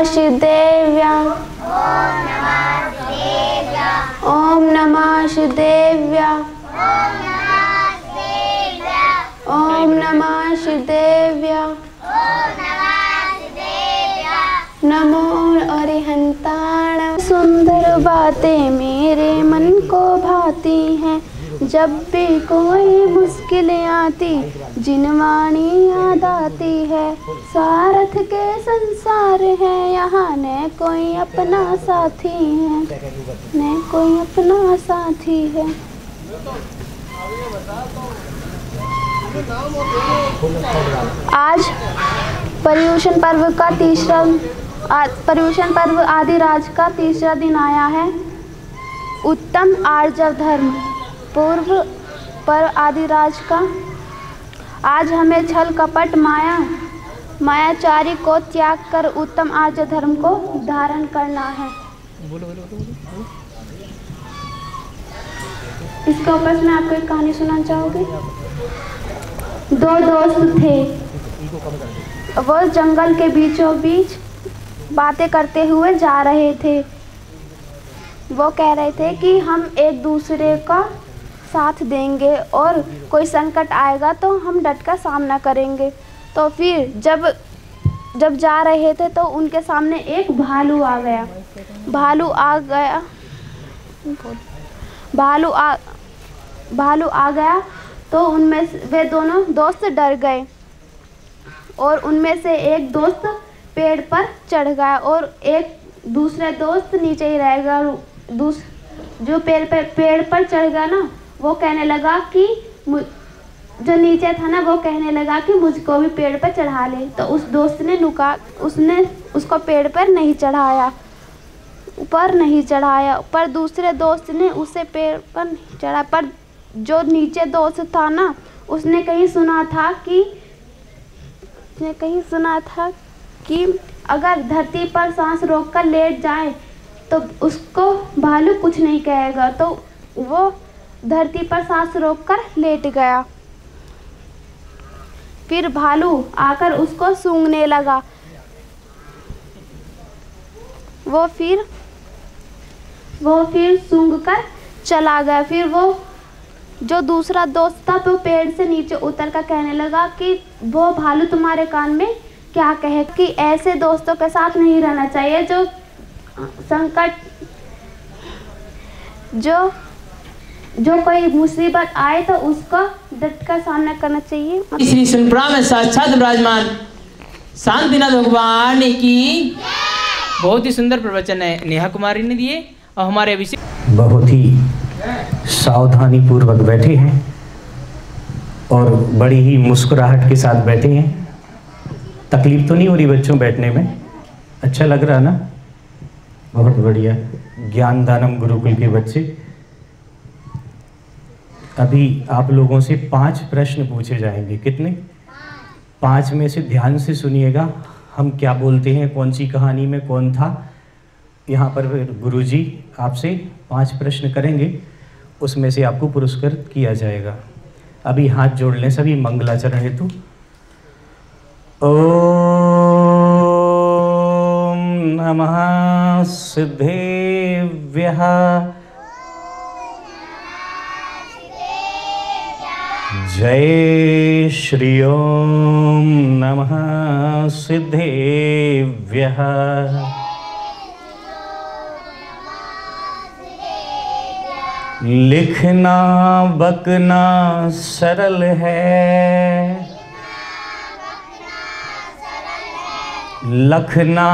शिदेव्या ओम नमः शिदेव्या ओम नमः शिदेव्या नमो अरिहंताण। सुंदर बातें मेरे मन को भाती हैं, जब भी कोई मुश्किलें आती जिनवाणी याद आती है। सारथ के संसार है यहाँ, न कोई अपना साथी है, न कोई अपना साथी है। आज पर्युषण पर्व आदिराज का तीसरा दिन आया है। उत्तम आर्जव धर्म पूर्व पर आदिराज का। आज हमें छल कपट मायाचारी को त्याग कर उत्तम आर्जव धर्म को धारण करना है। इसके ऊपर मैं आपको एक कहानी सुनाना चाहूँगी। दो दोस्त थे, वो जंगल के बीचों बीच बातें करते हुए जा रहे थे। वो कह रहे थे कि हम एक दूसरे का साथ देंगे और कोई संकट आएगा तो हम डट कर सामना करेंगे। तो फिर जब जा रहे थे तो उनके सामने एक भालू आ गया। भालू आ गया तो उनमें वे दोनों दोस्त डर गए और उनमें से एक दोस्त पेड़ पर चढ़ गया और एक दूसरे दोस्त नीचे ही रह गया। जो पेड़ पर चढ़ गया ना, वो कहने लगा कि जो नीचे था ना, वो कहने लगा कि मुझको भी पेड़ पर चढ़ा ले। तो उस दोस्त ने उसने उसको पेड़ पर नहीं चढ़ाया, पर दूसरे दोस्त ने उसे पेड़ पर नहीं चढ़ा। पर जो नीचे दोस्त था ना, उसने कहीं सुना था कि अगर धरती पर सांस रोककर लेट जाए तो उसको भालू कुछ नहीं कहेगा। तो वो धरती पर सांस रोककर लेट गया। फिर भालू आकर उसको सूंघने लगा। वो फिर सूंघकर चला गया। फिर वो जो दूसरा दोस्त था वो पेड़ से नीचे उतर कर कहने लगा कि वो भालू तुम्हारे कान में क्या कहे, कि ऐसे दोस्तों के साथ नहीं रहना चाहिए जो संकट जो कोई मुसीबत आए तो उसका डट कर सामना करना चाहिए। श्री सुनपुरा में साक्षात विराजमान शांतिनाथ भगवान की बहुत ही सुंदर प्रवचन है नेहा कुमारी ने दिए और हमारे अभिषेक बहुत ही सावधानी पूर्वक बैठे हैं और बड़ी ही मुस्कुराहट के साथ बैठे हैं। तकलीफ तो नहीं हो रही बच्चों बैठने में? अच्छा लग रहा ना? बहुत बढ़िया। ज्ञान दानम गुरुकुल के बच्चे, अभी आप लोगों से 5 प्रश्न पूछे जाएंगे। कितने? 5 में से ध्यान से सुनिएगा। हम क्या बोलते हैं, कौन सी कहानी में कौन था। यहाँ पर गुरुजी आपसे 5 प्रश्न करेंगे, उसमें से आपको पुरस्कृत किया जाएगा। अभी हाथ जोड़ लें सभी मंगलाचरण हेतु। ओम नमः सिद्धेभ्यः जय श्री ओम नमः सिद्धेभ्यः। लिखना बकना सरल है, लखना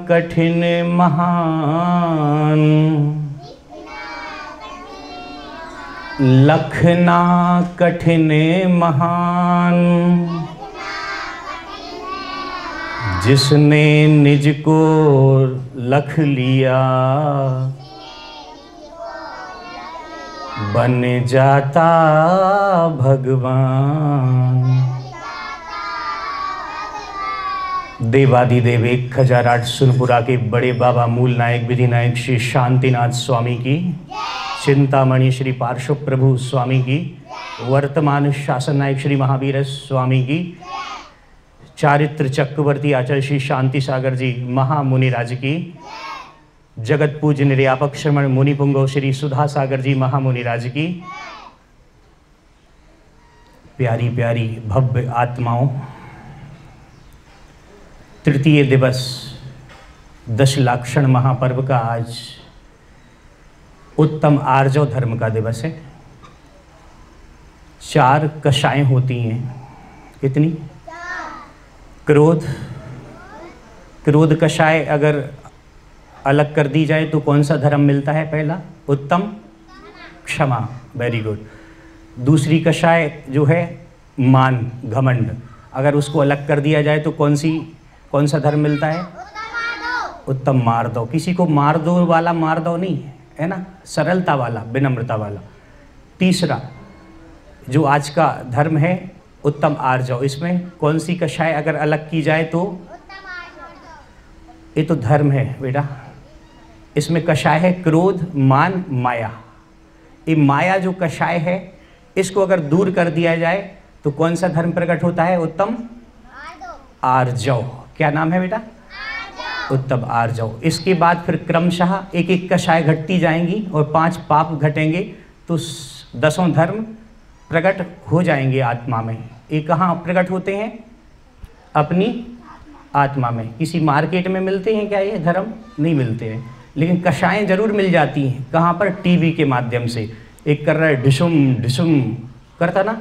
कठिन महान। लखना कठिन महान, जिसने निज को लख लिया बन जाता भगवान। देवादिदेव 1008 सुनपुरा के बड़े बाबा मूल नायक विधि नायक श्री शांतिनाथ स्वामी की, चिंतामणि श्री पार्श्व प्रभु स्वामी की, वर्तमान शासन नायक श्री महावीर स्वामी की, चारित्र चक्रवर्ती आचार्य श्री शांति सागर जी महामुनिराज की, जगत पूज्य निर्यापक श्रमण मुनि पुंगव श्री सुधा सागर जी महामुनिराज की, प्यारी प्यारी भव्य आत्माओं, तृतीय दिवस दशलाक्षण महापर्व का आज उत्तम आर्जव धर्म का दिवस है। 4 कषाएं होती हैं। कितनी? क्रोध कषाय अगर अलग कर दी जाए तो कौन सा धर्म मिलता है? पहला उत्तम क्षमा, वेरी गुड। दूसरी कषाय जो है मान घमंड, अगर उसको अलग कर दिया जाए तो कौन सा धर्म मिलता है? उत्तम मार दो। किसी को मार दो वाला मार दो नहीं है ना, सरलता वाला, विनम्रता वाला। तीसरा जो आज का धर्म है उत्तम आर्जव, इसमें कौन सी कषाय अगर अलग की जाए तो? ये तो धर्म है बेटा। इसमें कषाय है क्रोध, मान, माया। ये माया जो कषाय है इसको अगर दूर कर दिया जाए तो कौन सा धर्म प्रकट होता है? उत्तम आर्जव। क्या नाम है बेटा? उत्तम आर्जव। इसके बाद फिर क्रमशः एक एक कषाय घटती जाएंगी और 5 पाप घटेंगे तो 10 धर्म प्रकट हो जाएंगे आत्मा में। ये कहाँ प्रकट होते हैं? अपनी आत्मा में। किसी मार्केट में मिलते हैं क्या ये धर्म? नहीं मिलते हैं, लेकिन कषाएं जरूर मिल जाती हैं। कहाँ पर? टीवी के माध्यम से। एक कर रहा है ढिशुम ढिशुम करता ना,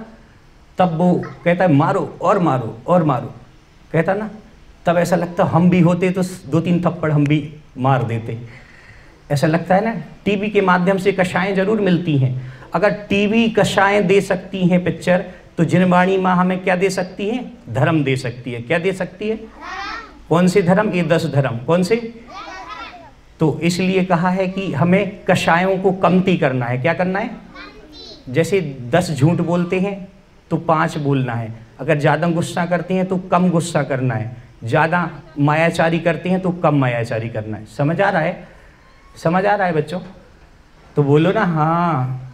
तब वो कहता है मारो और मारो और मारो, कहता ना, तब ऐसा लगता हम भी होते तो 2-3 थप्पड़ हम भी मार देते, ऐसा लगता है ना। टीवी के माध्यम से कषाएं जरूर मिलती हैं। अगर टीवी कषाएं दे सकती हैं पिक्चर, तो जिनवाणी माँ हमें क्या दे सकती है? धर्म दे सकती है। क्या दे सकती है? कौन से धर्म? ये 10 धर्म। कौन से? तो इसलिए कहा है कि हमें कषायों को कमती करना है। क्या करना है? जैसे 10 झूठ बोलते हैं तो 5 बोलना है। अगर ज़्यादा गुस्सा करते हैं तो कम गुस्सा करना है। ज़्यादा मायाचारी करते हैं तो कम मायाचारी करना है। समझ आ रहा है? समझ आ रहा है बच्चों? तो बोलो ना हाँ।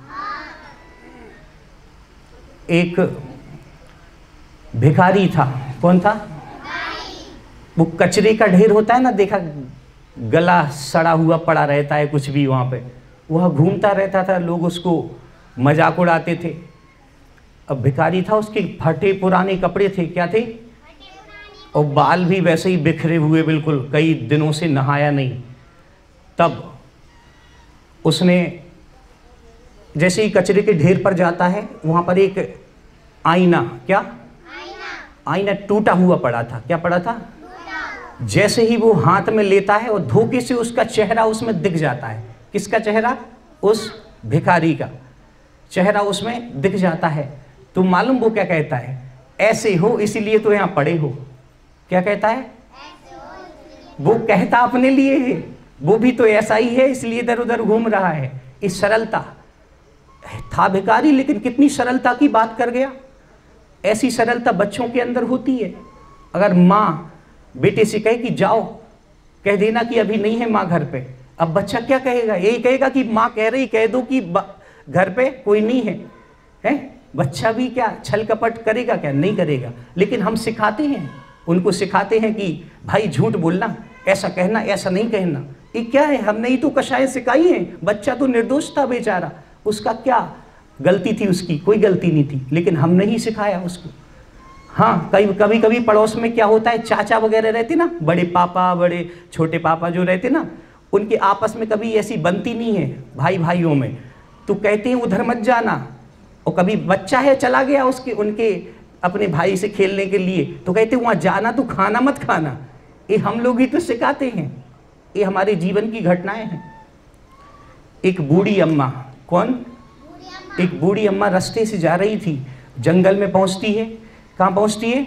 एक भिखारी था। कौन था? वो कचरे का ढेर होता है ना, देखा, गला सड़ा हुआ पड़ा रहता है कुछ भी वहाँ पे, वह घूमता रहता था, लोग उसको मजाक उड़ाते थे। अब भिखारी था, उसके फटे पुराने कपड़े थे। क्या थे? और बाल भी वैसे ही बिखरे हुए, बिल्कुल कई दिनों से नहाया नहीं। तब उसने जैसे ही कचरे के ढेर पर जाता है, वहाँ पर एक आईना, क्या आईना टूटा हुआ पड़ा था। क्या पड़ा था? जैसे ही वो हाथ में लेता है और धोखे से उसका चेहरा उसमें दिख जाता है। किसका चेहरा? उस भिखारी का चेहरा उसमें दिख जाता है। तो मालूम वो क्या कहता है? ऐसे हो इसीलिए तो यहाँ पड़े हो। क्या कहता है? वो कहता अपने लिए है, वो भी तो ऐसा ही है इसलिए इधर उधर घूम रहा है। इस सरलता था भिखारी, लेकिन कितनी सरलता की बात कर गया। ऐसी सरलता बच्चों के अंदर होती है। अगर माँ बेटे से कहे कि जाओ, कह देना कि अभी नहीं है माँ घर पे, अब बच्चा क्या कहेगा? यही कहेगा कि माँ कह रही, कह दो कि घर पे कोई नहीं है, हैं? बच्चा भी क्या छल कपट करेगा? क्या नहीं करेगा। लेकिन हम सिखाते हैं, उनको सिखाते हैं कि भाई झूठ बोलना, ऐसा कहना, ऐसा नहीं कहना। ये क्या है? हमने ही तो कषाय सिखाई है। बच्चा तो निर्दोष था बेचारा, उसका क्या गलती थी? उसकी कोई गलती नहीं थी, लेकिन हमने ही सिखाया उसको। हाँ, कभी कभी पड़ोस में क्या होता है, चाचा वगैरह रहते ना, बड़े पापा, बड़े छोटे पापा जो रहते ना, उनके आपस में कभी ऐसी बनती नहीं है भाई भाइयों में, तो कहते हैं उधर मत जाना। और कभी बच्चा है चला गया उनके अपने भाई से खेलने के लिए, तो कहते हैं वहाँ जाना तो खाना मत खाना। ये हम लोग ही तो सिखाते हैं, ये हमारे जीवन की घटनाएं हैं। एक बूढ़ी अम्मा, कौन? एक बूढ़ी अम्मा रास्ते से जा रही थी, जंगल में पहुंचती है। कहाँ पहुंचती है?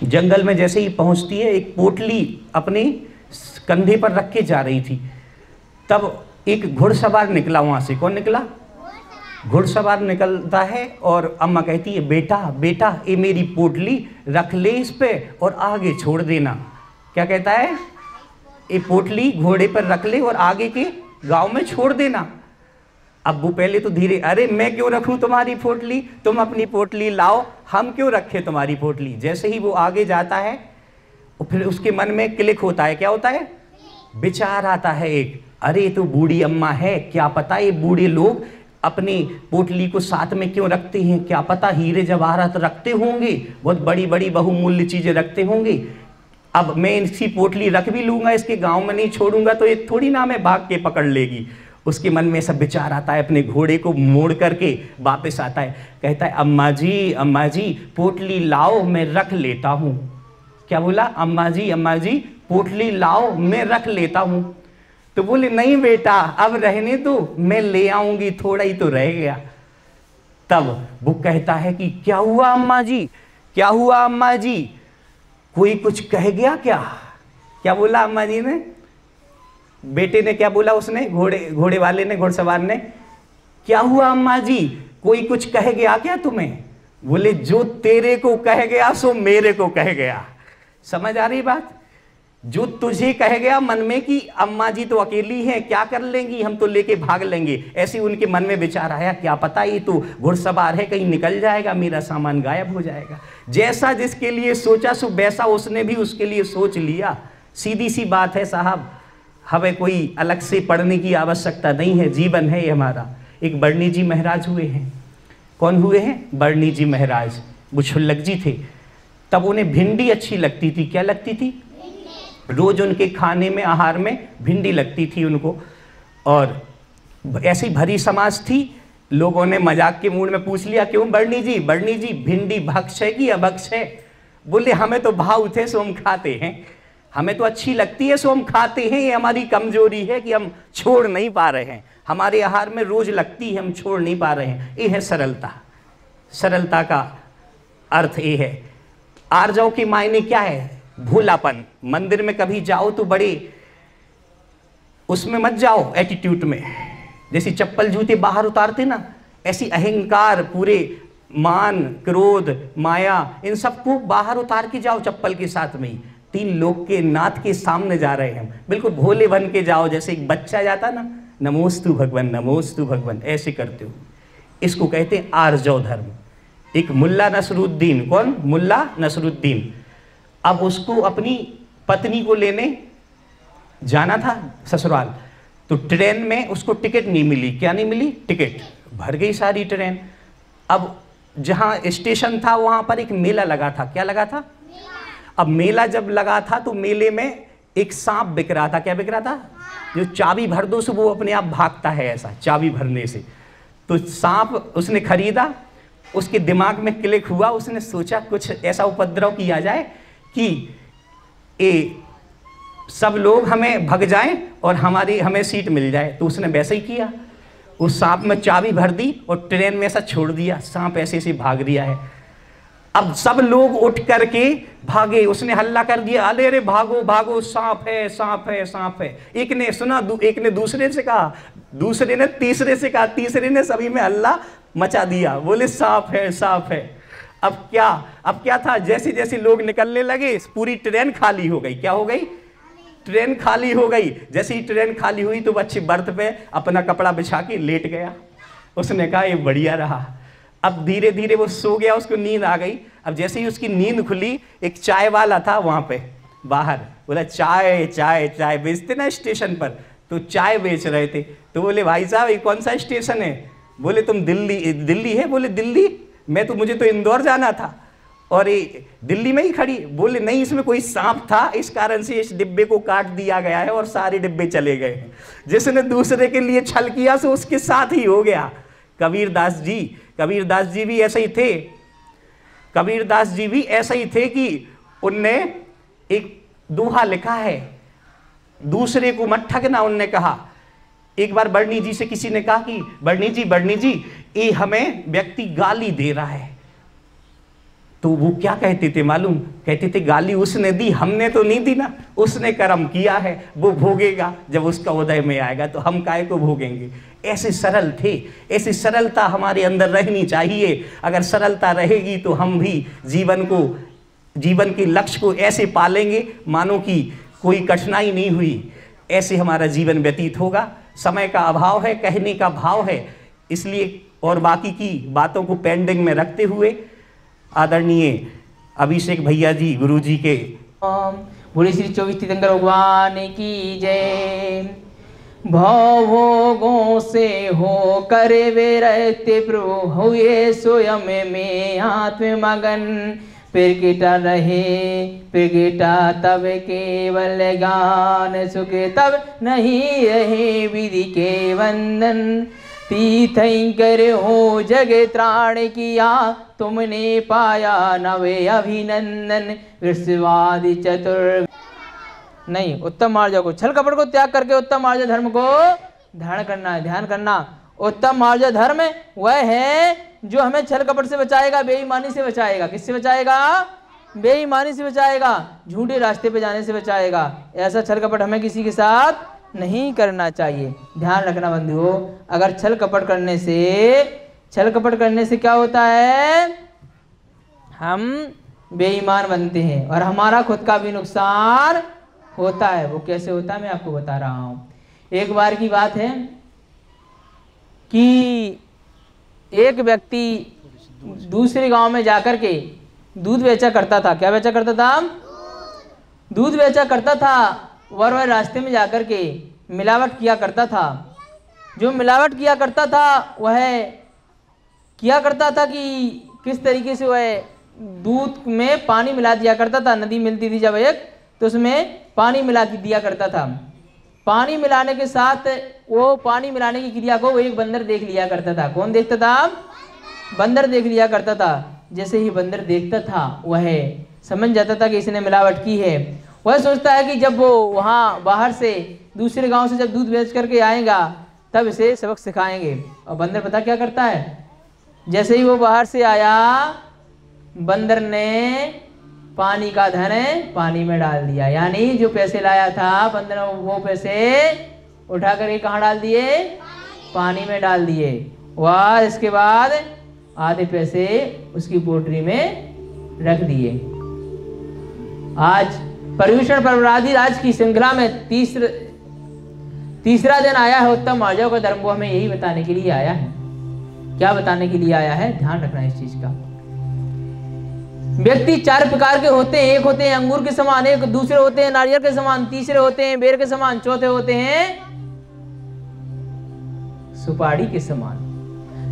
जंगल में जैसे ही पहुंचती है, एक पोटली अपने कंधे पर रख के जा रही थी। तब एक घुड़सवार निकला वहाँ से। कौन निकला? घुड़सवार निकलता है और अम्मा कहती है, बेटा बेटा ये मेरी पोटली रख ले इस पे और आगे छोड़ देना। क्या कहता है? ये पोटली घोड़े पर रख ले और आगे के गांव में छोड़ देना। अब वो पहले तो धीरे, अरे मैं क्यों रखूं तुम्हारी पोटली, तुम अपनी पोटली लाओ, हम क्यों रखें तुम्हारी पोटली। जैसे ही वो आगे जाता है फिर उसके मन में क्लिक होता है, क्या होता है, विचार आता है एक, अरे तो बूढ़ी अम्मा है, क्या पता ये बूढ़े लोग अपनी पोटली को साथ में क्यों रखते हैं, क्या पता हीरे जवाहरात रखते होंगे, बहुत बड़ी बड़ी बहुमूल्य चीजें रखते होंगे। अब मैं इसकी पोटली रख भी लूंगा, इसके गांव में नहीं छोड़ूंगा तो ये थोड़ी ना मैं भाग के पकड़ लेगी। उसके मन में सब विचार आता है, अपने घोड़े को मोड़ करके वापस आता है, कहता है अम्मा जी पोटली लाओ मैं रख लेता हूँ। क्या बोला, अम्मा जी पोटली लाओ मैं रख लेता हूँ। तो बोले नहीं बेटा अब रहने दो, मैं ले आऊंगी, थोड़ा ही तो रह गया। तब वो कहता है कि क्या हुआ अम्मा जी, क्या हुआ अम्मा जी, कोई कुछ कह गया क्या। क्या बोला अम्मा जी ने, बेटे ने क्या बोला, उसने घोड़े वाले ने, घोड़सवार ने, क्या हुआ अम्मा जी, कोई कुछ कह गया क्या तुम्हें। बोले जो तेरे को कह गया सो मेरे को कह गया। समझ आ रही बात, जो तुझे कह गया मन में कि अम्मा जी तो अकेली हैं, क्या कर लेंगी, हम तो लेके भाग लेंगे, ऐसे उनके मन में विचार आया, क्या पता ये तो घुड़सवार है, कहीं निकल जाएगा, मेरा सामान गायब हो जाएगा। जैसा जिसके लिए सोचा सो वैसा उसने भी उसके लिए सोच लिया। सीधी सी बात है साहब, हमें कोई अलग से पढ़ने की आवश्यकता नहीं है, जीवन है ये हमारा। एक बर्नी जी महाराज हुए हैं, कौन हुए हैं, बर्नी जी महाराज, वो छुल्लक जी थे। तब उन्हें भिंडी अच्छी लगती थी, क्या लगती थी, रोज उनके खाने में, आहार में भिंडी लगती थी उनको। और ऐसी भरी समाज थी, लोगों ने मजाक के मूड में पूछ लिया, क्यों बर्नी जी भिंडी भक्ष है कि अभक्ष है। बोले हमें तो भाव थे सो हम खाते हैं, हमें तो अच्छी लगती है सो हम खाते हैं, ये हमारी कमजोरी है कि हम छोड़ नहीं पा रहे हैं, हमारे आहार में रोज लगती है, हम छोड़ नहीं पा रहे हैं। ये है सरलता। सरलता का अर्थ ये है। आर्जव के मायने क्या है, भोलापन। मंदिर में कभी जाओ तो बड़े उसमें मत जाओ एटीट्यूड में, जैसे चप्पल जूते बाहर उतारते ना, ऐसी अहंकार, पूरे मान, क्रोध, माया, इन सबको बाहर उतार के जाओ चप्पल के साथ में ही। तीन लोग के नाथ के सामने जा रहे हैं, बिल्कुल भोले बन के जाओ, जैसे एक बच्चा जाता ना, नमोस्तु भगवान नमोस्तु भगवान, ऐसे करते हो। इसको कहते हैं आर्जव धर्म। एक मुल्ला नसरुद्दीन, कौन, मुल्ला नसरुद्दीन, अब उसको अपनी पत्नी को लेने जाना था ससुराल, तो ट्रेन में उसको टिकट नहीं मिली। क्या नहीं मिली, टिकट, भर गई सारी ट्रेन। अब जहाँ स्टेशन था वहाँ पर एक मेला लगा था। क्या लगा था, अब मेला जब लगा था तो मेले में एक सांप बिक रहा था। क्या बिक रहा था, जो चाबी भर दो सो वो अपने आप भागता है, ऐसा चाबी भरने से। तो सांप उसने खरीदा, उसके दिमाग में क्लिक हुआ, उसने सोचा कुछ ऐसा उपद्रव किया जाए कि ये सब लोग हमें भग जाएं और हमें सीट मिल जाए। तो उसने वैसे ही किया, उस सांप में चाबी भर दी और ट्रेन में ऐसा छोड़ दिया, सांप ऐसे से भाग दिया है। अब सब लोग उठ करके भागे, उसने हल्ला कर दिया, अरे अरे भागो भागो, सांप है सांप है सांप है। एक ने सुना, एक ने दूसरे से कहा, दूसरे ने तीसरे से कहा, तीसरे ने, सभी में हल्ला मचा दिया, बोले सांप है सांप है। अब क्या था, जैसे जैसे लोग निकलने लगे पूरी ट्रेन खाली हो गई। क्या हो गई, ट्रेन खाली हो गई। जैसे ही ट्रेन खाली हुई तो बच्चे बर्थ पे अपना कपड़ा बिछा के लेट गया। उसने कहा ये बढ़िया रहा। अब धीरे धीरे वो सो गया, उसको नींद आ गई। अब जैसे ही उसकी नींद खुली, एक चाय वाला था वहाँ पे बाहर, बोला चाय चाय चाय बेचते ना स्टेशन पर, तो चाय बेच रहे थे। तो बोले भाई साहब ये कौन सा स्टेशन है। बोले तुम दिल्ली है। बोले दिल्ली, मुझे तो इंदौर जाना था और ये दिल्ली में ही खड़ी। बोले नहीं, इसमें कोई सांप था, इस कारण से इस डिब्बे को काट दिया गया है और सारे डिब्बे चले गए हैं। जिसने दूसरे के लिए छल किया सो उसके साथ ही हो गया। कबीरदास जी भी ऐसे ही थे। कबीरदास जी भी ऐसे ही थे कि उनने एक दोहा लिखा है, दूसरे को मत ठगना। उनने कहा, एक बार बर्नी जी से किसी ने कहा कि बर्नी जी ये हमें व्यक्ति गाली दे रहा है। तो वो क्या कहते थे मालूम, कहते थे गाली उसने दी, हमने तो नहीं दी ना, उसने कर्म किया है, वो भोगेगा जब उसका उदय में आएगा, तो हम काहे को भोगेंगे। ऐसे सरल थे, ऐसी सरलता हमारे अंदर रहनी चाहिए। अगर सरलता रहेगी तो हम भी जीवन के लक्ष्य को ऐसे पालेंगे मानो कि कोई कठिनाई नहीं हुई। ऐसे हमारा जीवन व्यतीत होगा। समय का अभाव है, कहने का भाव है, इसलिए और बाकी की बातों को पेंडिंग में रखते हुए आदरणीय अभिषेक भैया जी गुरु जी के बोले श्री 24 तीर्थंकर भगवान की जय। भवोगों से हो करे वे रहते प्रभु हुए स्वयं में आत्म मगन। प्रगटा रहे प्रगटा तब केवल ज्ञान सुख तब नहीं रहे विधि के वंदन। तीर्थंकर हो जग त्राण किया तुमने पाया नवे अभिनंदन। विश्वादि चतुर नहीं, उत्तम मार्ग को छल कपट को त्याग करके उत्तम मार्ग धर्म को धारण करना है, ध्यान करना। उत्तम मार्ग धर्म वह है जो हमें छल कपट से बचाएगा, बेईमानी से बचाएगा। किससे बचाएगा? बेईमानी से बचाएगा, झूठे रास्ते पे जाने से बचाएगा। ऐसा छल कपट हमें किसी के साथ नहीं करना चाहिए। ध्यान रखना बंधुओं, अगर छल कपट करने से क्या होता है? हम बेईमान बनते हैं और हमारा खुद का भी नुकसान होता है। वो कैसे होता है मैं आपको बता रहा हूँ। एक बार की बात है कि एक व्यक्ति दूसरे गांव में जाकर के दूध बेचा करता था। क्या बेचा करता था? दूध बेचा करता था। और वह रास्ते में जाकर के मिलावट किया करता था। जो मिलावट किया करता था वह किया करता था कि किस तरीके से वह दूध में पानी मिला दिया करता था। नदी मिलती थी जब एक, तो उसमें पानी मिला दिया करता था। पानी मिलाने के साथ वो पानी मिलाने की क्रिया को वो एक बंदर देख लिया करता था। कौन देखता था? बंदर देख लिया करता था। जैसे ही बंदर देखता था वह समझ जाता था कि इसने मिलावट की है। वह सोचता है कि जब वो वहाँ बाहर से दूसरे गांव से जब दूध बेच करके आएगा तब इसे सबक सिखाएंगे। और बंदर पता क्या करता है? जैसे ही वो बाहर से आया, बंदर ने पानी का धन पानी में डाल दिया। यानी जो पैसे लाया था बंदर ने वो पैसे उठा करके कहाँ डाल दिए? पानी में डाल दिए। वह इसके बाद आधे पैसे उसकी पोटरी में रख दिए। आज पर्यूषण पर्वराधि राज की श्रृंखला में तीसरा दिन आया है उत्तम मार्जों का धर्म। वो हमें यही बताने के लिए आया है। क्या बताने के लिए आया है? ध्यान रखना इस चीज का। व्यक्ति चार प्रकार के होते हैं। एक होते हैं अंगूर के समान, एक दूसरे होते हैं नारियल के समान, तीसरे होते हैं बेर के समान, चौथे होते हैं सुपारी के समान।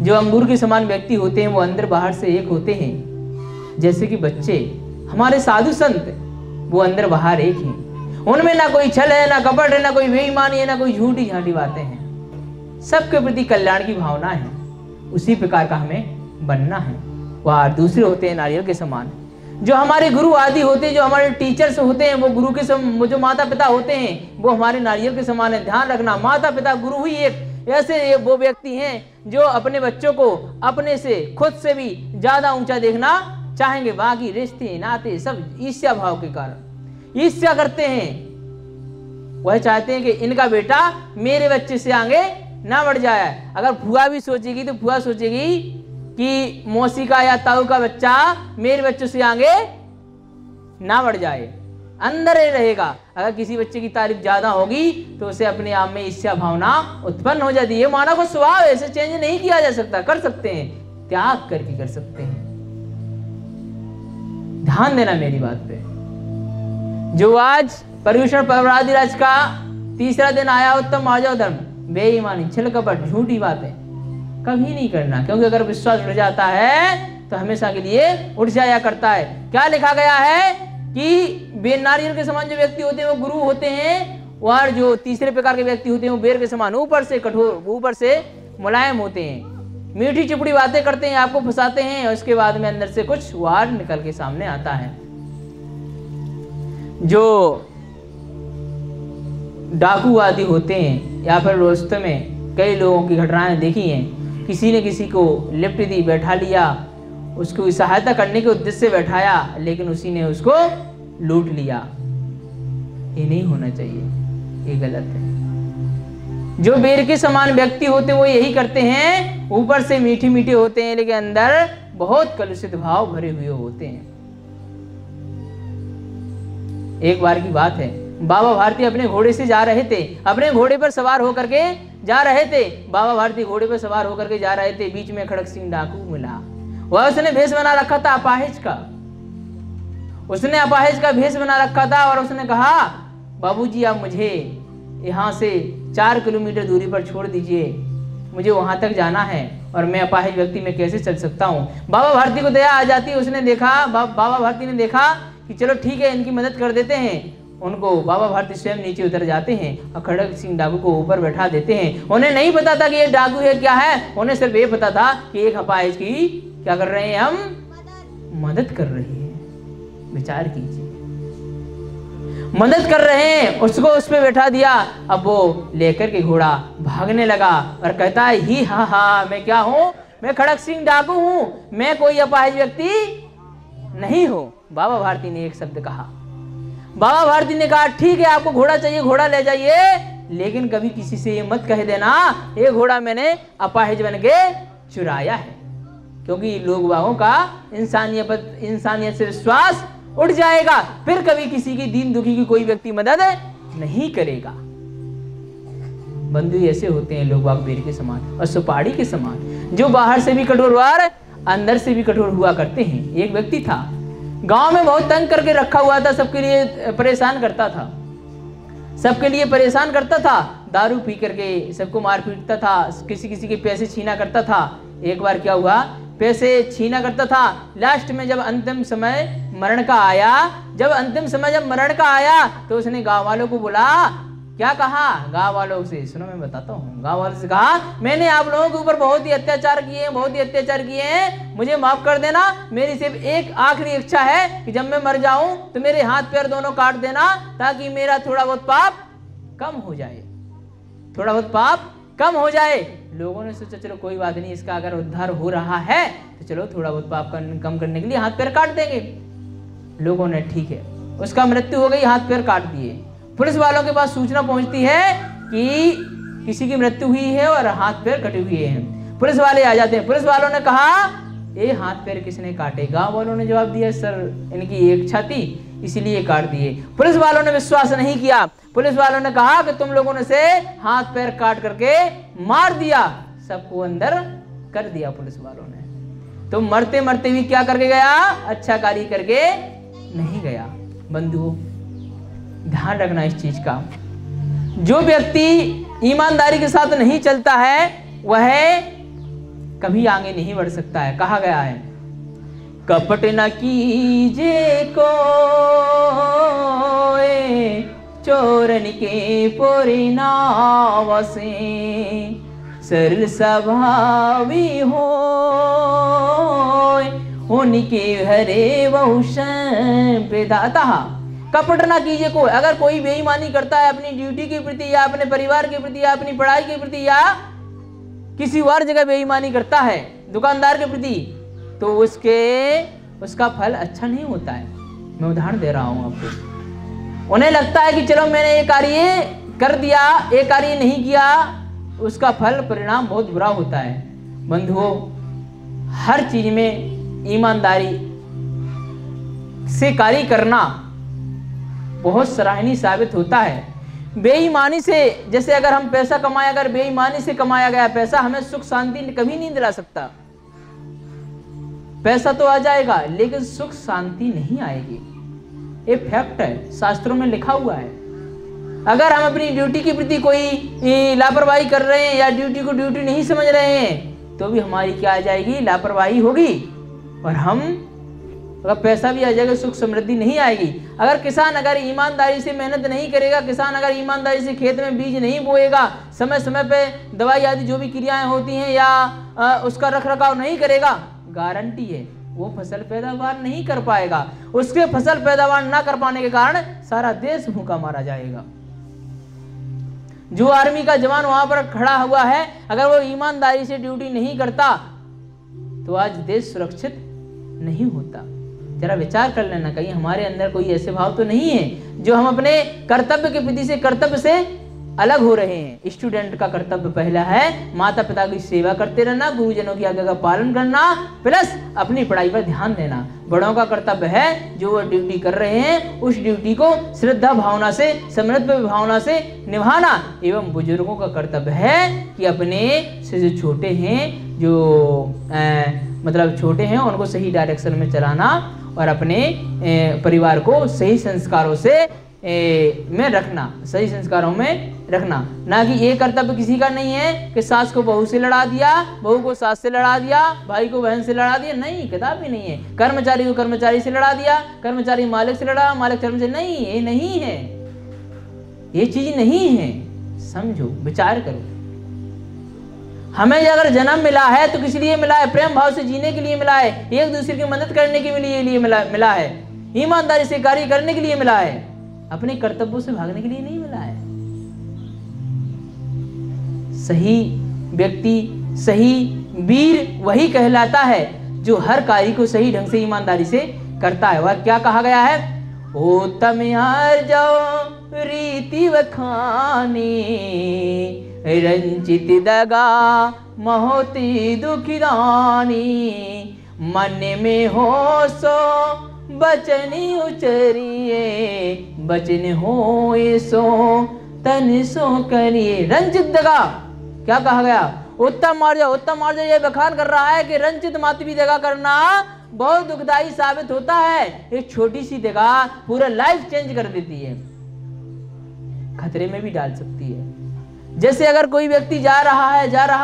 जो अंगूर के समान व्यक्ति होते हैं वो अंदर बाहर से एक होते हैं। जैसे कि बच्चे, हमारे साधु संत, वो अंदर बाहर एक हैं। उनमें ना कोई छल है, ना कपट है, ना कोई बेईमानी है, ना कोई झूठी झाटी बातें हैं। सबके प्रति कल्याण की भावना है। उसी प्रकार का हमें बनना है। वह दूसरे होते हैं नारियल के समान। जो हमारे गुरु आदि होते हैं, जो हमारे टीचर्स होते हैं, वो गुरु के जो माता पिता होते हैं वो हमारे नारियल के समान है। ध्यान रखना, माता पिता गुरु ही एक ऐसे वो व्यक्ति हैं जो अपने बच्चों को अपने से खुद से भी ज्यादा ऊंचा देखना चाहेंगे। बाकी रिश्ते नाते सब ईर्ष्या भाव के कारण ईर्ष्या करते हैं। वह चाहते हैं कि इनका बेटा मेरे बच्चे से आगे ना बढ़ जाए। अगर भुआ भी सोचेगी तो भुआ सोचेगी कि मौसी का या ताऊ का बच्चा मेरे बच्चों से आगे ना बढ़ जाए, अंदर ही रहेगा। अगर किसी बच्चे की तारीफ ज्यादा होगी तो उसे अपने आप में ईर्ष्या भावना उत्पन्न हो जाती है। मानव का स्वभाव ऐसे चेंज नहीं किया जा सकता। कर सकते हैं, त्याग करके कर सकते हैं। ध्यान देना मेरी बात पे। जो आज पर्यूषण पर्वराधि राज का तीसरा दिन आया उत्तम मार्जव धर्म, बेईमानी, छल कपट, झूठी बातें कभी नहीं करना। क्योंकि अगर विश्वास उठ जाता है तो हमेशा के लिए उठ जाया करता है। क्या लिखा गया है कि बेर नारियल के समान जो व्यक्ति होते हैं वो गुरु होते हैं, और जो तीसरे प्रकार के व्यक्ति होते हैं वो बेर के समान, ऊपर से कठोर, ऊपर से मुलायम होते हैं। मीठी चिपड़ी बातें करते हैं, आपको फंसाते हैं, और उसके बाद में अंदर से कुछ वार निकल के सामने आता है। जो डाकू आदि होते हैं या फिर रोस्ते में कई लोगों की घटनाएं देखी हैं। किसी ने किसी को लिफ्ट दी, बैठा लिया, उसको सहायता करने के उद्देश्य से बैठाया, लेकिन उसी ने उसको लूट लिया। ये नहीं होना चाहिए, ये गलत है। जो बेर के समान व्यक्ति होते हैं वो यही करते हैं, ऊपर से मीठी मीठी होते हैं लेकिन अंदर बहुत कलुषित भाव भरे हुए होते हैं। एक बार की बात है, बाबा भारती अपने घोड़े से जा रहे थे, अपने घोड़े पर सवार होकर के जा रहे थे। बाबा भारती घोड़े पर सवार होकर के जा रहे थे, बीच में खड़क सिंह डाकू मिला। वह उसने भेष बना रखा था अपाहिज का, उसने अपाहिज का भेष बना रखा था और उसने कहा बाबूजी आप मुझे यहाँ से 4 किलोमीटर दूरी पर छोड़ दीजिए, मुझे वहां तक जाना है और मैं अपाहिज व्यक्ति में कैसे चल सकता हूँ। बाबा भारती को दया आ जाती, उसने देखा बाबा भारती ने देखा कि चलो ठीक है इनकी मदद कर देते हैं। उनको बाबा भारती स्वयं नीचे उतर जाते हैं और खड़क सिंह डाकू को ऊपर बैठा देते हैं। उन्हें नहीं पता था कि ये डाकू है क्या है, उन्हें सिर्फ ये पता था कि एक अपाहिज की क्या कर रहे हैं, हम मदद कर रहे हैं। विचार कीजिए, मदद कर रहे हैं, उसको उस पे बैठा दिया। अब वो लेकर के घोड़ा भागने लगा और कहता है ही हा मैं क्या हूं, मैं खड़क सिंह डाकू हूं, मैं कोई अपाहिज व्यक्ति नहीं हूं। बाबा भारती ने एक शब्द कहा, बाबा भारती ने कहा ठीक है आपको घोड़ा चाहिए घोड़ा ले जाइए, लेकिन कभी किसी से ये मत कह देना ये घोड़ा मैंने अपाहिज बन के चुराया है, क्योंकि लोग बागों का इंसानियत से विश्वास उठ जाएगा, फिर कभी किसी की दीन दुखी की कोई व्यक्ति मदद नहीं करेगा। बंधु ऐसे होते हैं लोग बाग बेर के समान और सुपारी के समान, जो बाहर से भी कठोर और अंदर से भी कठोर हुआ करते हैं। एक व्यक्ति था गांव में, बहुत तंग करके रखा हुआ था, सबके लिए परेशान करता था, सबके लिए परेशान करता था, दारू पी करके सबको मार पीटता था, किसी के पैसे छीना करता था। एक बार क्या हुआ, पैसे छीना करता था, लास्ट में जब अंतिम समय मरण का आया तो उसने गांव वालों को बुला, क्या कहा गांव वालों से, सुनो मैं बताता हूँ, गांव वालों से कहा मैंने आप लोगों के ऊपर बहुत ही अत्याचार किए हैं, मुझे माफ कर देना, मेरी सिर्फ एक आखिरी इच्छा है कि जब मैं मर जाऊं तो मेरे हाथ पैर दोनों काट देना, ताकि मेरा थोड़ा बहुत पाप कम हो जाए। लोगों ने सोचा चलो कोई बात नहीं, इसका अगर उद्धार हो रहा है तो चलो थोड़ा बहुत पाप कम करने के लिए हाथ पैर काट देंगे। लोगों ने ठीक है, उसका मृत्यु हो गई, हाथ पैर काट दिए। पुलिस वालों के पास सूचना पहुंचती है कि किसी की मृत्यु हुई है और हाथ पैर कटे हुए हैं। पुलिस वाले आ जाते हैं, पुलिस वालों ने कहा ये हाथ पैर किसने काटे? गांव वालों ने जवाब दिया सर इनकी एक इच्छा थी इसीलिए काट दिए। पुलिस वालों ने विश्वास नहीं किया, पुलिस वालों ने कहा कि तुम लोगों ने से हाथ पैर काट करके मार दिया, सबको अंदर कर दिया पुलिस वालों ने। तो मरते मरते भी क्या करके गया? अच्छा कार्य करके नहीं गया। बंधुओं ध्यान रखना इस चीज का, जो व्यक्ति ईमानदारी के साथ नहीं चलता है वह कभी आगे नहीं बढ़ सकता है। कहा गया है कपट न कीजे को चोरन के पुरी नावसे, सरल स्वभावी हो उनके हरे बहुशन विधाता। कपट ना कीजिए को, अगर कोई बेईमानी करता है अपनी ड्यूटी के प्रति या अपने परिवार के प्रति या अपनी पढ़ाई के प्रति या किसी और जगह बेईमानी करता है दुकानदार के प्रति, तो उसका फल अच्छा नहीं होता है। मैं उदाहरण दे रहा हूं आपको। उन्हें लगता है कि चलो मैंने ये कार्य कर दिया, ये कार्य नहीं किया, उसका फल परिणाम बहुत बुरा होता है। बंधुओं हर चीज में ईमानदारी से कार्य करना बहुत सराहनीय साबित होता है। बेईमानी से, जैसे अगर हम पैसा कमाए, अगर बेईमानी से कमाया गया पैसा हमें सुख शांति कभी नहीं दिला सकता। पैसा तो आ जाएगा लेकिन सुख शांति नहीं आएगी, ये फैक्ट है, शास्त्रों में लिखा हुआ है। अगर हम अपनी ड्यूटी के प्रति कोई लापरवाही कर रहे हैं या ड्यूटी को ड्यूटी नहीं समझ रहे हैं तो भी हमारी क्या आ जाएगी? लापरवाही होगी और हम अगर पैसा भी आ जाएगा सुख समृद्धि नहीं आएगी। अगर किसान अगर ईमानदारी से मेहनत नहीं करेगा, किसान अगर ईमानदारी से खेत में बीज नहीं बोएगा, समय समय पे दवाई आदि जो भी क्रियाएं होती हैं या उसका रख रखाव नहीं करेगा, गारंटी है वो फसल पैदावार नहीं कर पाएगा। उसके फसल पैदावार ना कर पाने के कारण सारा देश भूखा मारा जाएगा। जो आर्मी का जवान वहां पर खड़ा हुआ है, अगर वो ईमानदारी से ड्यूटी नहीं करता तो आज देश सुरक्षित नहीं होता। जरा विचार कर लेना, कहीं हमारे अंदर कोई ऐसे भाव तो नहीं है जो हम अपने कर्तव्य के प्रति से कर्तव्य से अलग हो रहे हैं। स्टूडेंट का कर्तव्य पहला है माता पिता की सेवा करते रहना, गुरुजनों की आज्ञा का पालन करना, प्लस अपनी पढ़ाई पर ध्यान देना। बड़ों का कर्तव्य है जो वो ड्यूटी कर रहे हैं उस ड्यूटी को श्रद्धा भावना से, समर्पण भावना से निभाना। एवं बुजुर्गों का कर्तव्य है कि अपने से जो छोटे हैं, जो मतलब छोटे हैं, उनको सही डायरेक्शन में चलाना और अपने परिवार को सही संस्कारों से में रखना, सही संस्कारों में रखना। ना कि ये कर्तव्य किसी का नहीं है कि सास को बहू से लड़ा दिया, बहू को सास से लड़ा दिया, भाई को बहन से लड़ा दिया, नहीं, कदापि नहीं है। कर्मचारी को कर्मचारी से लड़ा दिया, कर्मचारी मालिक से लड़ा, मालिक कर्मचारी, नहीं, ये नहीं है, ये चीज नहीं है। समझो, विचार करो। हमें अगर जन्म मिला है तो किस लिए मिला है? प्रेम भाव से जीने के लिए मिला है, एक दूसरे की मदद करने के लिए मिला है, ईमानदारी से कार्य करने के लिए मिला है, अपने कर्तव्यों से भागने के लिए नहीं मिला है। सही व्यक्ति, सही वीर वही कहलाता है जो हर कार्य को सही ढंग से ईमानदारी से करता है। वह क्या कहा गया है? उत्तम यार जाओ रीति वखानी, रंचित दगा महोती दुखिदानी, मन में हो सो बचनी उचरिए, बचन हो सो तन सो करिए। रंजित दगा क्या कहा गया? उत्तम मार्जो, उत्तम मार्जो ये बखान कर रहा है कि रंजित मातवी दगा करना बहुत दुखदाई साबित होता है। एक छोटी सी दगा पूरा लाइफ चेंज कर देती है, खतरे में भी डाल सकती है। जैसे अगर कोई व्यक्ति जा रहा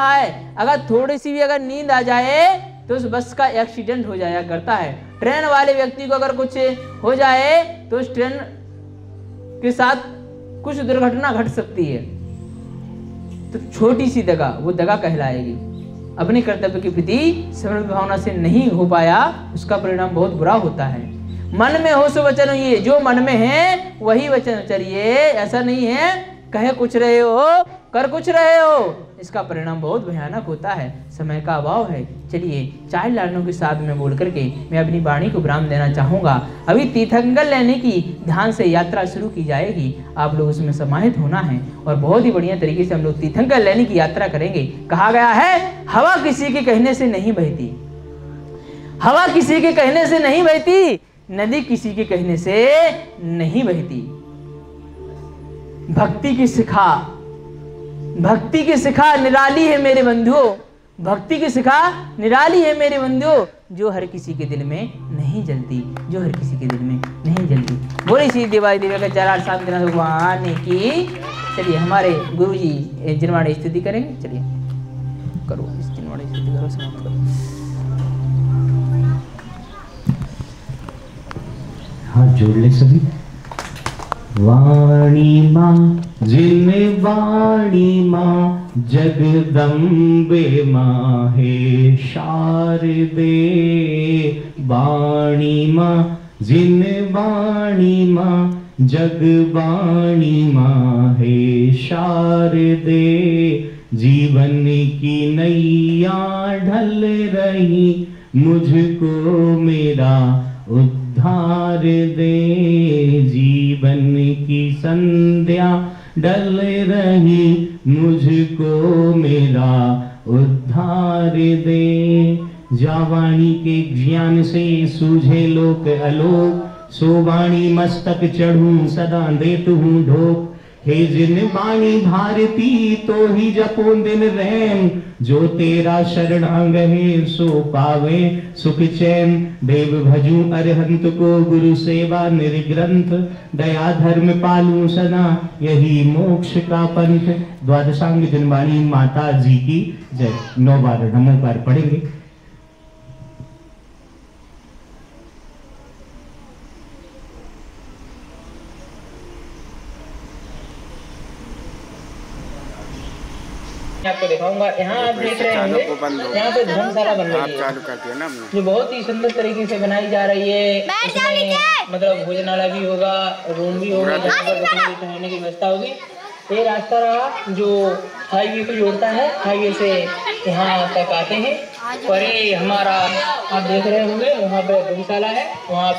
है, अगर थोड़ी सी भी अगर नींद आ जाए तो उस बस का एक्सीडेंट हो जाया करता है। ट्रेन वाले व्यक्ति को अगर कुछ हो जाए तो उस ट्रेन के साथ कुछ दुर्घटना घट सकती है। तो छोटी सी दगा वो दगा कहलाएगी। अपने कर्तव्य के प्रति समर्पण भावना से नहीं हो पाया, उसका परिणाम बहुत बुरा होता है। मन में हो सो वचन ये, जो मन में है वही वचन उचरिए। ऐसा नहीं है कहे कुछ रहे हो कर कुछ रहे हो, इसका परिणाम बहुत भयानक होता है। समय का अभाव है, चलिए चार लाइनों के साथ में बोल करके मैं अपनी वाणी को विराम देना चाहूँगा। अभी तीर्थंकर लेने की ध्यान से यात्रा शुरू की जाएगी, आप लोग उसमें समाहित होना है और बहुत ही बढ़िया तरीके से हम लोग तीर्थंकर लेने की यात्रा करेंगे। कहा गया है हवा किसी के कहने से नहीं बहती, हवा किसी के कहने से नहीं बहती, नदी किसी के कहने से नहीं बहती। भक्ति की शिखा निराली है मेरे बंधुओं, भक्ति की शिखा निराली है मेरे बंधुओं, जो हर किसी के दिल में नहीं जलती, जो हर किसी के दिल में नहीं जलती। बोले श्री देवाई देवी का 4 साल दिन भगवान की। चलिए हमारे गुरु जी जिनवाणी स्तुति करेंगे, चलिए करो इस जिनवाणी स्तुति करो, समाप्त करो। हाथ जोड़ ले सभी। वाणी माँ जिन वाणी माँ जगदम्बे माँ हे शारदे, वाणी माँ जिन वाणी माँ जगवाणी माँ हे शारदे, जीवन की नैया ढल रही मुझको मेरा उद्धार दे, जीवन की संध्या डल रही मुझको मेरा उद्धार दे। जावाणी के ज्ञान से सूझे लोक अलोक, सो वाणी मस्तक चढ़ूं सदा देत हूँ ढोक। हे जिन वाणी भारती तो ही जपो दिन रैन, जो तेरा शरणांग है सो पावे सुख चैन। देव भजू अरहंत को गुरु सेवा निर्ग्रंथ, दया धर्म पालू सदा यही मोक्ष का पंथ। द्वादशांग जनवाणी माता जी की जय। 9 बार नमोकार पढ़ेंगे। आपको दिखाऊंगा। यहाँ आप देख रहे होंगे, यहाँ पे धर्मशाला बन रही है जो बहुत ही सुंदर तरीके से बनाई जा रही है। इसमें मतलब भोजनालय भी होगा, रूम भी होगा, जहाँ पर रहने की व्यवस्था होगी। ये रास्ता रहा जो हाईवे को जोड़ता है, हाईवे से यहाँ तक आते हैं। और ये हमारा आप देख रहे होंगे वहाँ पे धर्मशाला है, वहाँ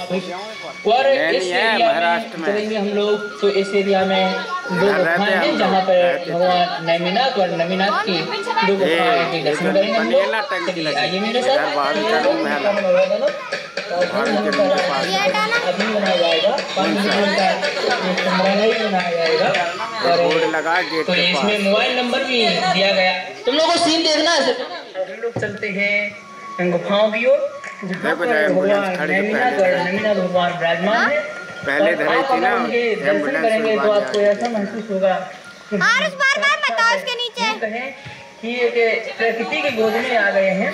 और इस एरिया में चलेंगे हम लोग। तो इस एरिया में दो गुफाएं हैं जहाँ पर भगवान नेमिनाथ और नमीनाथ की दो गुफाएं के दर्शन करेंगे हम लोग। चलिए आइए मेरे साथ। अभी बनाया जाएगा, बनाया जाएगा। तो इसमें मोबाइल नंबर भी दिया गया। तुम लोगों को सीन देखना है। हम लोग चलते हैं गुफाओं की ओर जहाँ पर भगवान नेमिनाथ और नमीनाथ भगवान विराजमान है। पहले धराई थी ना, दर्शन करेंगे तो आपको ऐसा महसूस होगा उसके नीचे कि एक प्रकृति की गोद में आ गए हैं।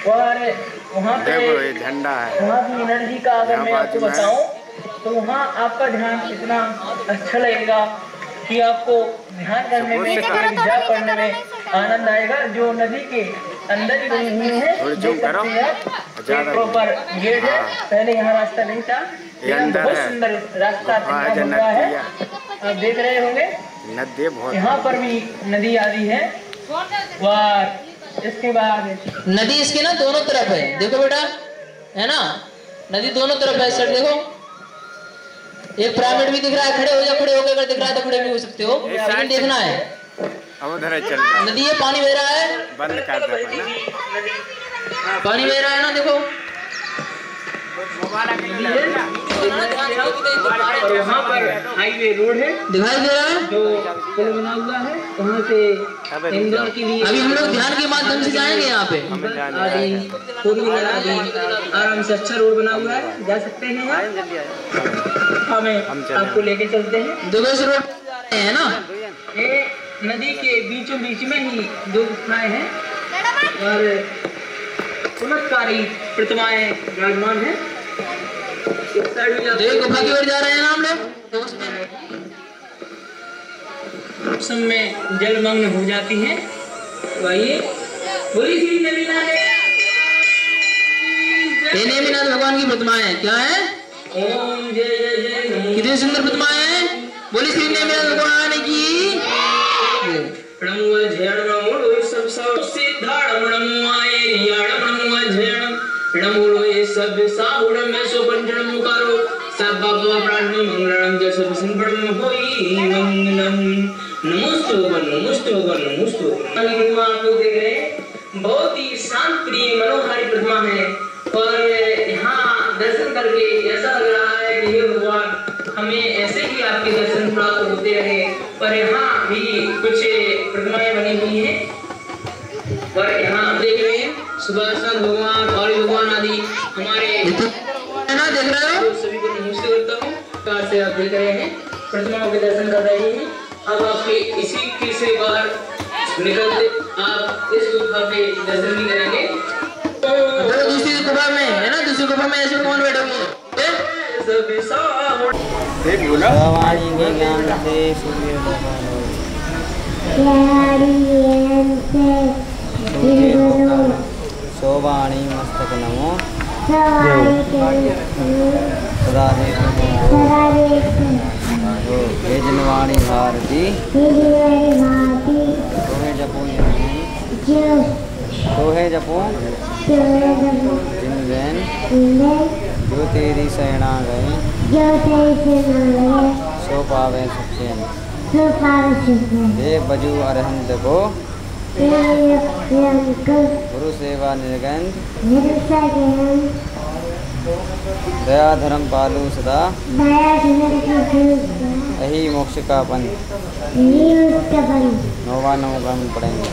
और वहाँ पे झंडा है, वहाँ की एनर्जी का अगर मैं आपको बताऊं तो वहाँ आपका ध्यान इतना अच्छा लगेगा कि आपको ध्यान करने में, जाप करने में आनंद आएगा। जो नदी के अंदर ही बनी हुई है, देख सकते हैं आप, प्रॉपर गेट है। पहले यहाँ रास्ता नहीं था, बहुत सुंदर रास्ता बना हुआ है, आप देख रहे होंगे। यहाँ पर भी नदी आदि है। और इसके बाद नदी इसके ना दोनों तरफ है, देखो बेटा, है ना, नदी दोनों तरफ है। सर देखो, एक पिरामिड भी दिख रहा है। खड़े हो जाओ, खड़े होकर अगर दिख रहा है तो खड़े भी हो सकते हो, लेकिन देखना है। अब उधर चल रहा है, नदी है, पानी बह रहा है, बंद कर दे, पानी बह रहा है ना, देखो। और यहाँ पर हाईवे रोड है, दिखाई दे रहा है, जो पुल बना हुआ है वहाँ से इंदौर के लिए। अभी हम लोग ध्यान के माध्यम से जाएंगे। यहाँ पे आदि फोर व्हीलर आदि आराम से अच्छा रोड बना हुआ है, जा सकते हैं। हमें आपको लेके चलते हैं। दो रोड है ना, ये नदी के बीचों बीच में ही दो गुफाएं हैं और चमत्कारी प्रतिमाएं विराजमान है। गुफा की ओर जा रहे हैं ना हम लोग। उस समय जलमग्न हो जाती है। आइए, बोली श्री नेमिनाथ। नेमिनाथ भगवान की प्रतिमाएं हैं, क्या है? ओम जय जय जय। कितनी सुंदर प्रतिमाएं हैं। बोली श्री नेमिनाथ भगवान की। सब साहुड़ में सो पंचण मुकारो सब बाबा प्राण मंगलम जस संपन्न होई मंगलम। नमोस्तु नमोस्तु। आपको देख रहे हैं, बहुत ही शांत प्रिय मनोहारी प्रतिमा है। और यहाँ दर्शन करके ऐसा लग रहा है कि हे भगवान, हमें ऐसे ही आपके दर्शन प्राप्त होते रहे। पर यहाँ भी कुछ प्रतिमाएं बनी हुई हैं। और यहाँ देख रहे हैं सुभाषचंद्र भगवान और भगवान आदि हमारे है ना, देख रहे हो। सभी को नमस्ते करता हूँ। कार से आप देख रहे हैं, प्रतिमाओं के दर्शन कर रहे हैं। अब आपके इसी तीसरी बार निकलते आप इस गुफा के दर्शन भी करेंगे। तो दूसरी गुफा में है ना, दूसरी गुफा में ऐसे कौन बैठे हुए हैं? शोभाणी मस्तक नमो भेजनवाणी भारती तोहे जपो जिनवैन जो तेरी शरणा गए सो पावे सुचैन हे बजू अरहंत को गुरु सेवा निर्गंध दया धर्म पालू सदा यही मोक्ष का पंथ। 9 पढ़ेंगे।